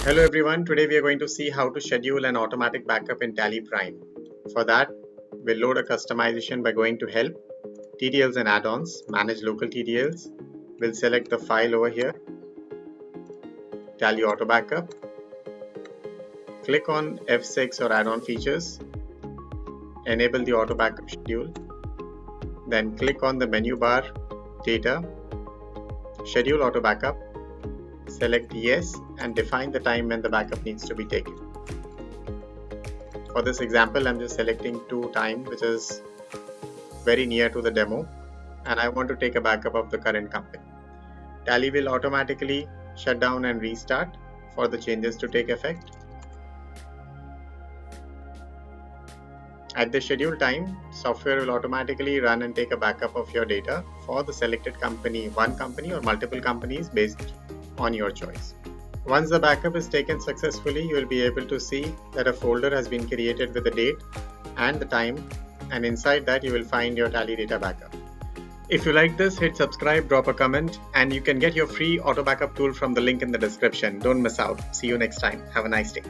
Hello everyone, today we are going to see how to schedule an automatic backup in Tally Prime. For that, we'll load a customization by going to Help, TDLs and Add-ons, Manage Local TDLs. We'll select the file over here, Tally Auto Backup. Click on F6 or Add-on Features, enable the Auto Backup Schedule. Then click on the menu bar, Data, Schedule Auto Backup. Select Yes and define the time when the backup needs to be taken. For this example, I'm just selecting to time, which is very near to the demo, and I want to take a backup of the current company. Tally will automatically shut down and restart for the changes to take effect. At the scheduled time, software will automatically run and take a backup of your data for the selected company, one company or multiple companies based on your choice. Once the backup is taken successfully, you will be able to see that a folder has been created with the date and the time, and inside that you will find your Tally data backup. If you like this, hit subscribe, drop a comment, and you can get your free auto backup tool from the link in the description. Don't miss out. See you next time. Have a nice day.